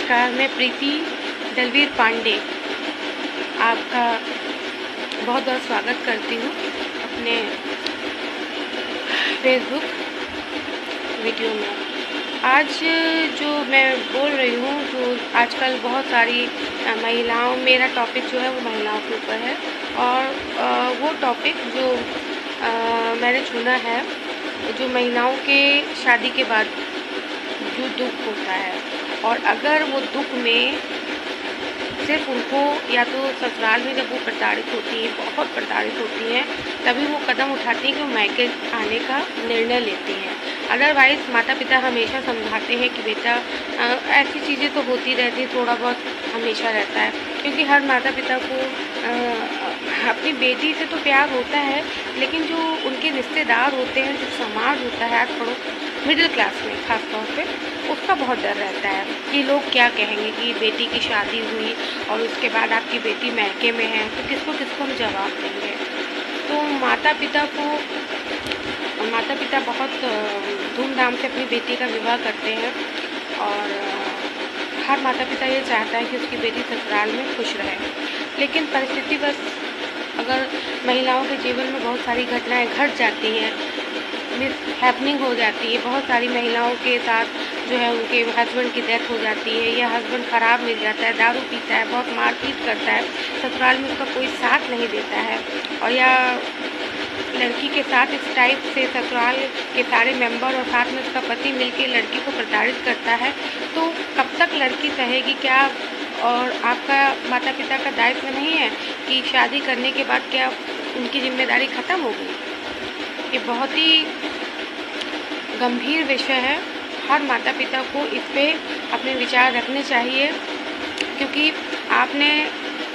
नमस्कार, मैं प्रीति दलवीर पांडे आपका बहुत बहुत स्वागत करती हूँ अपने फेसबुक वीडियो में। आज जो मैं बोल रही हूँ, जो आजकल बहुत सारी महिलाओं, मेरा टॉपिक जो है वो महिलाओं के ऊपर है। और वो टॉपिक जो मैंने चुना है, जो महिलाओं के शादी के बाद जो दुख होता है, और अगर वो दुख में सिर्फ उनको या तो ससुराल में जब वो प्रताड़ित होती हैं, बहुत प्रताड़ित होती हैं, तभी वो कदम उठाती हैं कि वो मायके आने का निर्णय लेती हैं। अदरवाइज़ माता पिता हमेशा समझाते हैं कि बेटा ऐसी चीज़ें तो होती रहती हैं, थोड़ा बहुत हमेशा रहता है, क्योंकि हर माता पिता को अपनी बेटी से तो प्यार होता है, लेकिन जो उनके रिश्तेदार होते हैं, जो समाज होता है, आज पढ़ो मिडिल क्लास में ख़ास तौर पे, उसका बहुत डर रहता है कि लोग क्या कहेंगे कि बेटी की शादी हुई और उसके बाद आपकी बेटी मायके में है, तो किसको किसको हम जवाब देंगे। तो माता पिता बहुत धूमधाम से अपनी बेटी का विवाह करते हैं, और हर माता पिता ये चाहता है कि उसकी बेटी ससुराल में खुश रहे। लेकिन परिस्थिति बस, अगर महिलाओं के जीवन में बहुत सारी घटनाएं घट जाती हैं, मिसहैपनिंग हो जाती है, बहुत सारी महिलाओं के साथ जो है उनके हस्बैंड की डेथ हो जाती है, या हस्बैंड ख़राब मिल जाता है, दारू पीता है, बहुत मारपीट करता है, ससुराल में उसका कोई साथ नहीं देता है, और या लड़की के साथ इस टाइप से ससुराल के सारे मेंबर और साथ में उसका पति मिलकर लड़की को प्रताड़ित करता है, तो कब तक लड़की सहेगी क्या? और आपका माता पिता का दायित्व नहीं है कि शादी करने के बाद क्या उनकी जिम्मेदारी ख़त्म हो गई? ये बहुत ही गंभीर विषय है। हर माता पिता को इस पे अपने विचार रखने चाहिए, क्योंकि आपने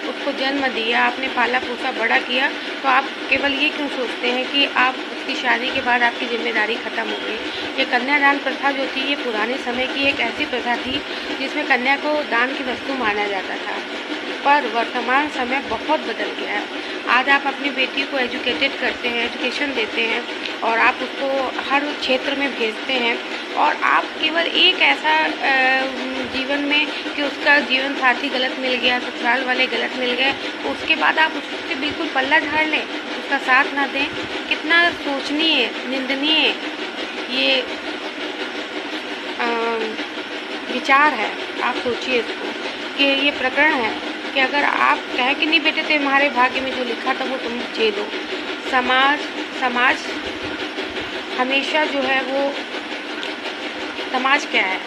उसको जन्म दिया, आपने पाला पोसा बड़ा किया, तो आप केवल ये क्यों सोचते हैं कि आप उसकी शादी के बाद आपकी जिम्मेदारी ख़त्म हो गई। ये कन्यादान प्रथा जो थी, ये पुराने समय की एक ऐसी प्रथा थी जिसमें कन्या को दान की वस्तु माना जाता था, पर वर्तमान समय बहुत बदल गया है। आज आप अपनी बेटी को एजुकेटेड करते हैं, एजुकेशन देते हैं, और आप उसको हर क्षेत्र में भेजते हैं, और आप केवल एक ऐसा जीवन में कि उसका जीवन साथी गलत मिल गया, ससुराल वाले गलत मिल गए, उसके बाद आप उससे बिल्कुल पल्ला झाड़ लें, उसका साथ ना दें। कितना सोचनीय, निंदनीय ये विचार है। आप सोचिए इसको कि ये प्रकरण है कि अगर आप कहें कि नहीं बेटे तुम्हारे भाग्य में जो लिखा था वो तुम झेलो। समाज हमेशा जो है वो, समाज क्या है,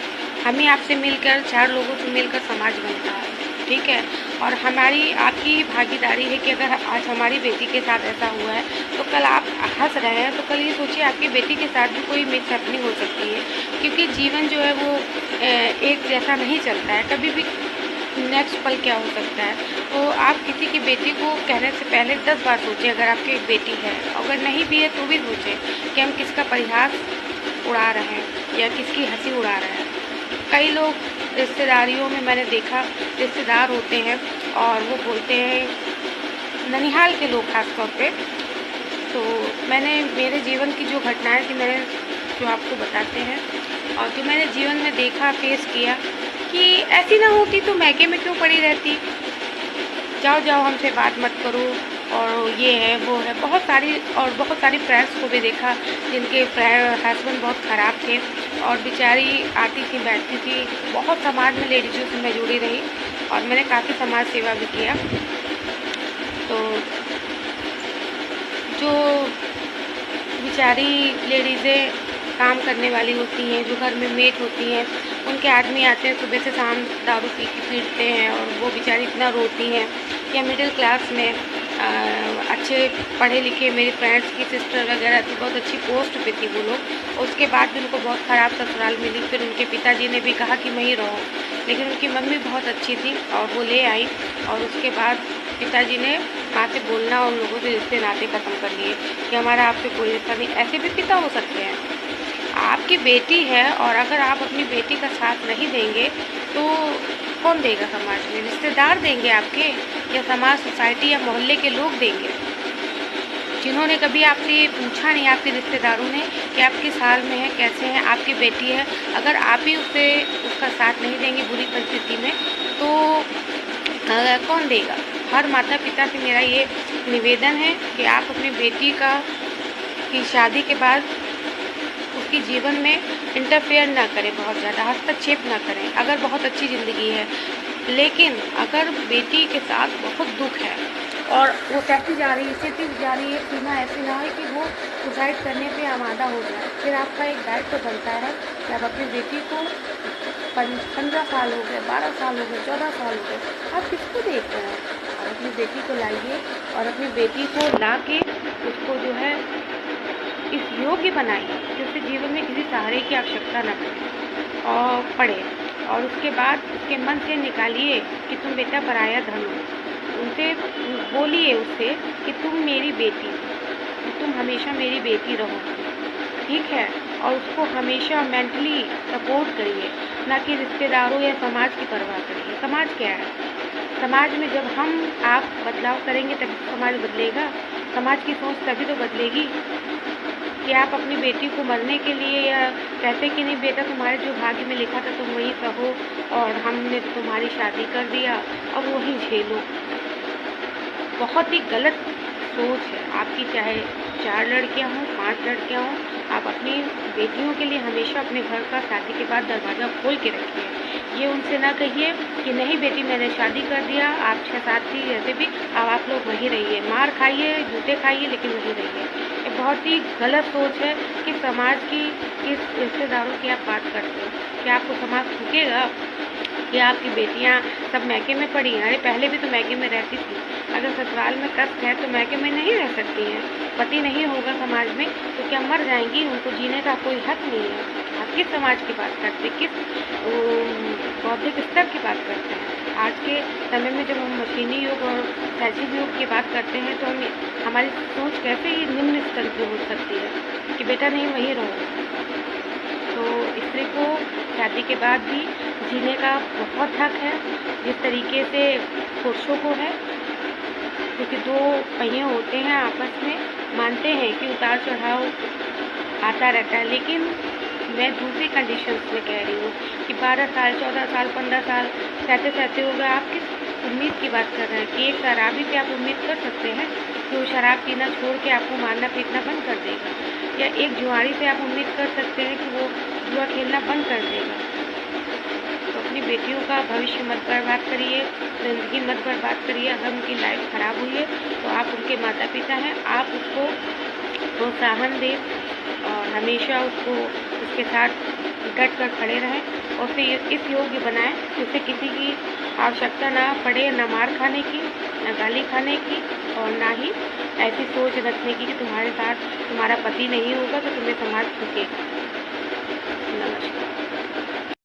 हमें आपसे मिलकर, चार लोगों से मिलकर समाज बनता है, ठीक है। और हमारी आपकी भागीदारी है कि अगर आज हमारी बेटी के साथ ऐसा हुआ है, तो कल आप हंस रहे हैं, तो कल ये सोचिए आपकी बेटी के साथ भी कोई मिसहैपनिंग हो सकती है, क्योंकि जीवन जो है वो एक जैसा नहीं चलता है, कभी भी नेक्स्ट पल क्या हो सकता है। तो आप किसी की बेटी को कहने से पहले 10 बार सोचें, अगर आपकी एक बेटी है, अगर नहीं भी है तो भी सोचें कि हम किसका परिहास उड़ा रहे हैं या किसकी हंसी उड़ा रहे हैं। कई लोग रिश्तेदारियों में मैंने देखा, रिश्तेदार होते हैं और वो बोलते हैं, ननिहाल के लोग खास तौर पे, तो मैंने मेरे जीवन की जो घटनाएं थी, मैंने जो आपको बताते हैं, और जो मैंने जीवन में देखा, फेस किया, कि ऐसी ना होती तो मायके में क्यों पड़ी रहती, जाओ हमसे बात मत करो, और ये है वो है। बहुत सारी फ्रेंड्स को भी देखा जिनके हस्बैंड बहुत ख़राब थे, और बेचारी आती थी, बैठती थी। बहुत समाज में लेडीज़ों से मैं जुड़ी रही, और मैंने काफ़ी समाज सेवा भी किया। तो जो बेचारी लेडीज़ें काम करने वाली होती हैं, जो घर में मेट होती हैं, उनके आदमी आते हैं सुबह से शाम, दारू पी के पीटते हैं, और वो बेचारी इतना रोती हैं। या मिडिल क्लास में अच्छे पढ़े लिखे, मेरी फ्रेंड्स की सिस्टर वगैरह थी, बहुत अच्छी पोस्ट पे थी वो लोग, उसके बाद भी उनको बहुत ख़राब ससुराल मिली। फिर उनके पिताजी ने भी कहा कि वहीं रहो, लेकिन उनकी मम्मी बहुत अच्छी थी और वो ले आई, और उसके बाद पिताजी ने माँ से बोलना और लोगों से रिश्ते नाते ख़त्म कर लिए कि हमारा आपसे कोई रिश्ता नहीं। ऐसे भी पिता हो सकते हैं। आपकी बेटी है, और अगर आप अपनी बेटी का साथ नहीं देंगे तो कौन देगा समाज में? रिश्तेदार देंगे आपके, या समाज, सोसाइटी या मोहल्ले के लोग देंगे? जिन्होंने कभी आपसे ये पूछा नहीं, आपके रिश्तेदारों ने, कि आप किस हाल में हैं, कैसे हैं, आपकी बेटी है, अगर आप ही उसका साथ नहीं देंगे बुरी परिस्थिति में, तो कौन देगा। हर माता पिता से मेरा ये निवेदन है कि आप अपनी बेटी की शादी के बाद उसकी जीवन में इंटरफेयर ना करें, बहुत ज़्यादा हस्तक्षेप ना करें। अगर बहुत अच्छी ज़िंदगी है, लेकिन अगर बेटी के साथ बहुत दुख है और वो कहती जा रही है, सीती जा रही है, सीमा ऐसी ना हो कि वो सुसाइड करने पे आमादा हो जाए, फिर आपका एक दायित्व तो बनता है कि आप अपनी बेटी को 15 साल हो गए, 12 साल हो गए, 14 साल हो गए, आप किसको देख रहे हैं। और अपनी बेटी को लाइए और अपनी बेटी को ला के उसको जो है इस योग्य बनाइए कि उसके जीवन में किसी सहारे की आवश्यकता न पड़े। और उसके बाद उसके मन से निकालिए कि तुम बेटा पराया धन हो। उनसे बोलिए उससे कि तुम मेरी बेटी हो, तुम हमेशा मेरी बेटी रहो, ठीक है। और उसको हमेशा मेंटली सपोर्ट करिए, ना कि रिश्तेदारों या समाज की परवाह करिए। समाज क्या है? समाज में जब आप बदलाव करेंगे तभी समाज बदलेगा। समाज की सोच तभी तो बदलेगी कि आप अपनी बेटी को मरने के लिए या कहते कि नहीं बेटा तुम्हारे जो भाग्य में लिखा था तुम वही कहो और हमने तो तुम्हारी शादी कर दिया, अब वही झेलो। बहुत ही गलत सोच है आपकी। चाहे 4 लड़कियां हों, 5 लड़कियां हों, आप अपनी बेटियों के लिए हमेशा अपने घर का शादी के बाद दरवाज़ा खोल के रखिए। ये उनसे ना कहिए कि नहीं बेटी मैंने शादी कर दिया, आप 6-7 थी ऐसे भी, अब आप लोग वहीं रहिए, मार खाइए, जूते खाइए, लेकिन वहीं रहिए। ये बहुत ही गलत सोच है कि समाज की, किस रिश्तेदारों की आप बात करते हो। क्या आपको समाज झुकेगा कि आपकी बेटियां सब मैके में पड़ी हैं? अरे पहले भी तो मैके में रहती थी। अगर ससुराल में कष्ट है तो मैके में नहीं रह सकती हैं। पति नहीं होगा समाज में तो क्या मर जाएंगी? उनको जीने का कोई हक नहीं है। आप किस समाज की बात करते हैं, किस बौद्धिक स्तर की बात करते हैं? आज के समय में जब हम मशीनी युग और सैसिव युग की बात करते हैं तो हमारी सोच कैसे ही निम्न स्तर की हो सकती है कि बेटा नहीं वहीं रहो। तो स्त्री को शादी के बाद भी जीने का बहुत हक है, जिस तरीके से पुरुषों को है, क्योंकि 2 पहिए होते हैं आपस में। मानते हैं कि उतार चढ़ाव आता रहता है, लेकिन मैं दूसरी कंडीशंस में कह रही हूँ कि 12 साल, 14 साल, 15 साल सहते हो गए। आप किस उम्मीद की बात कर रहे हैं कि एक शराबी पे आप उम्मीद कर सकते हैं कि वो शराब पीना छोड़ के आपको मारना पीटना बंद कर देगा? या एक जुआरी से आप उम्मीद कर सकते हैं कि वो जुआ खेलना बंद कर देगा? तो अपनी बेटियों का भविष्य मत बर्बाद करिए, ज़िंदगी मत बर्बाद करिए। अगर उनकी लाइफ ख़राब हुई है तो आप उनके माता पिता हैं, आप उसको प्रोत्साहन दें और हमेशा उसके साथ डट कर खड़े रहें और उसे इस योग्य बनाएं कि उसे किसी की आवश्यकता ना पड़े, ना मार खाने की, ना गाली खाने की, और ना ही ऐसी सोच रखने की कि तुम्हारे साथ तुम्हारा पति नहीं होगा तो तुम्हें समाज झुकेगा। नमस्कार।